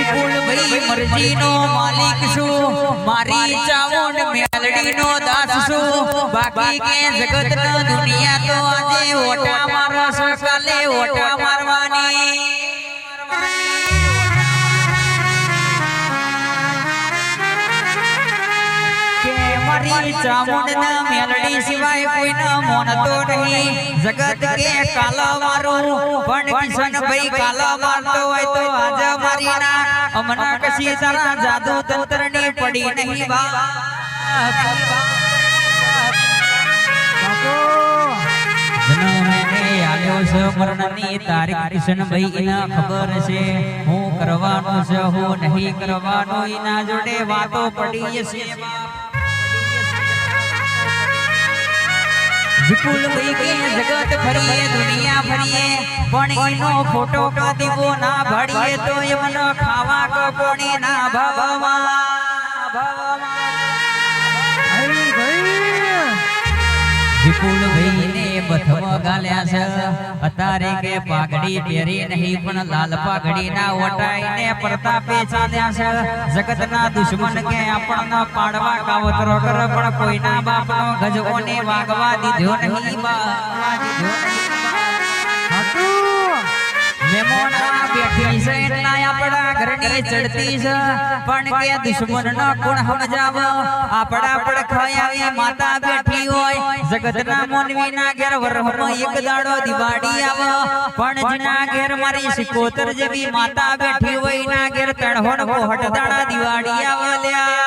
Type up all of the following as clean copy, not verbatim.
વિપુલ ભાઈ મરજીનો માલિક છું, મારી ચામુંડ મેલડીનો દાસ છું, બાકી કે જગતના દુનિયા તો આજે ઓટા મારસ કાલે ઓટા મારવાની મારી ચામુંડના મેલડી સિવાય કોઈના મોનતો નહીં. જગત કે કાલા મારું પણ કિશનભાઈ કાલા મારતો હોય તો આજે મારી ના અમના કશી તારા જાદુ તંત્રની પડી નહીં બા. જન્મને આલ્યો છે મરણની તારીખ કિશનભાઈ એના ખબર છે હું કરવાનું છે હું નહીં કરવાનું એના જોડે વાતો પડી છે. વિપુલ ભાઈ કે જગત ફરીએ દુનિયા ફરીએ પણ એનો ફોટો કાદીવો ના ભાડીએ તો એમનો ખાવા કપોણી ના ભાવમાં વિપુલ ભાઈ ને બથવા ગાલ્યા છે અતારે કે પાઘડી પહેરી નહીં પણ લાલ પાઘડી ના ઓટાઈને પ્રતાપે ચાલ્યા છે. જગતના દુશ્મન કે આપણને પાડવા કાવતરો કરે પણ કોઈના બાપનો ગજઓને વાગવા દીધો નહીં બા. મેમોના બેઠી છે એટલા આપણા ઘરની ચડતી છે પણ કે દુશ્મનનો કોણ સમજાવ. આપણા પડખાય આવી માતા બેઠી હોય જગતના મોનવીના ઘેર વરહમાં એક દાડો દિવાળી આવે પણ જેના ઘેર મારી સિકોતર જેવી માતા બેઠી હોય ના ઘેર તણહોણ પોહટ દાડા દિવાળી આવે લ્યા.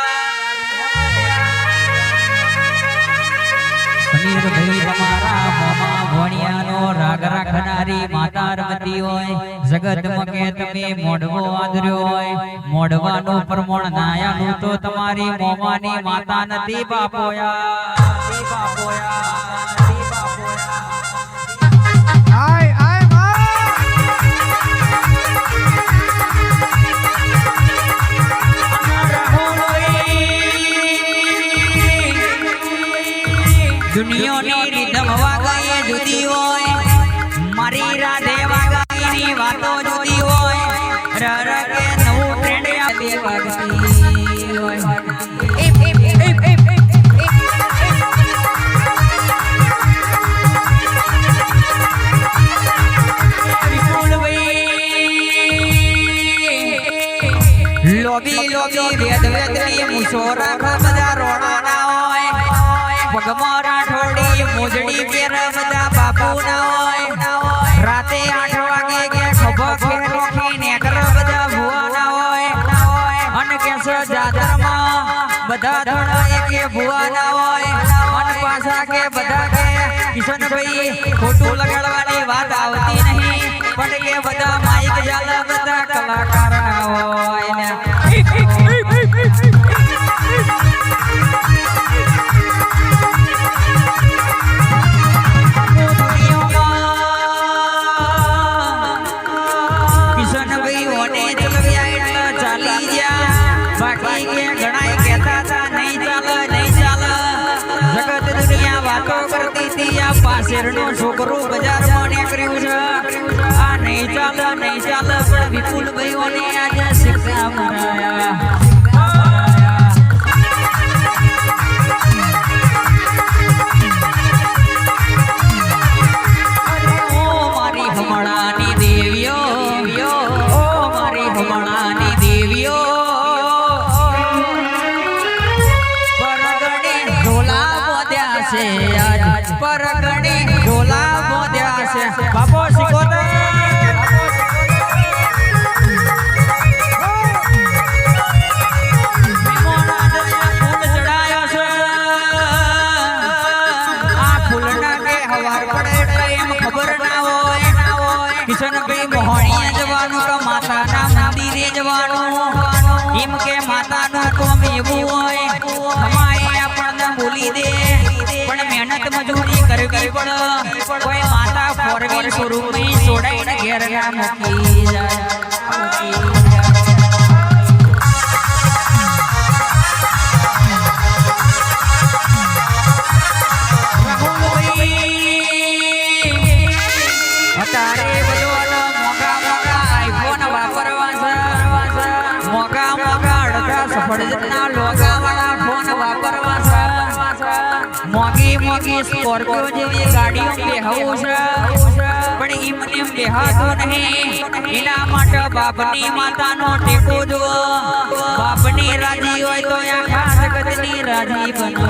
સમીર ભાઈ તમારા મોમાં ભણિયાનો રાગ રાખનારી માતા રમતી હોય જગતમાં કે તમે મોઢવો આદર્યો હોય મોઢવાનું પ્રમાણ નાયાનું તો તમારી મોમાની માતા નથી બાપોયા. દુનિયાની રીધમ વાગાએ જુદી હોય મારી રાધે વાગાઈની વાતો જુદી હોય રર કે નવું ટ્રેન્ડ આપી વાગતી હોય. વિપુલ ભાઈ લોબી લોબી વેદ વેદની મુસોરા બધા રોડાના હોય પગમાં રાઠોડી મોજડી પેર બધા બાપુ ના હોય. રાતે 8 વાગે કે ખભો ખેરોખી નેકર બધા ભુવા ના હોય અને કે જાદરમાં બધા ધણા કે ભુવા ના હોય અને પાછા કે બધા કે કિશનભાઈ ખોટું લગાડવાની વાત આવતી નહીં પણ કે બધા માઈક જાલા બધા કલાકાર ના હોય ને બાકી કે ઘણાય કહેતા હતા નહીં ચાલે જગત દુનિયા વાતો કરતી હતી આ પાસેરનો છોકરો બજારમાં નીકળ્યું છે આ નહીં ચાલે પણ વિપુલ ભાઈઓને આજે શિક્ષા મરાયા. મારી હમણાની દેવીઓ ઓ મારી હમણાની દેવીઓ પરગણે ઢોલા બોધ્યા છે બાપો સિકોતર કિશનભાઈ મોહણીએ જવાનું કે માતાના મંદિરે જવાનું એમ કે માતાનું કોમ એવું હોય અમારે આપણને બોલી દે પણ મહેનત મજૂરી કરવી પડે કોઈ માતા ફોરવીલ સ્વરૂપી છોડાઈને ઘેર ના મૂકી જાય. અત્યારે બધો મોટા મોટા આઈફોન વાપરવા છે સ્કોર્પિયો જેવી ગાડીઓ બેહવું છે પણ ઈ મને બેહાતું નહીં એના માટે બાપની માતાનો ટેકો જો બાપની રાજી હોય તો આખા જગતની રાજી બનો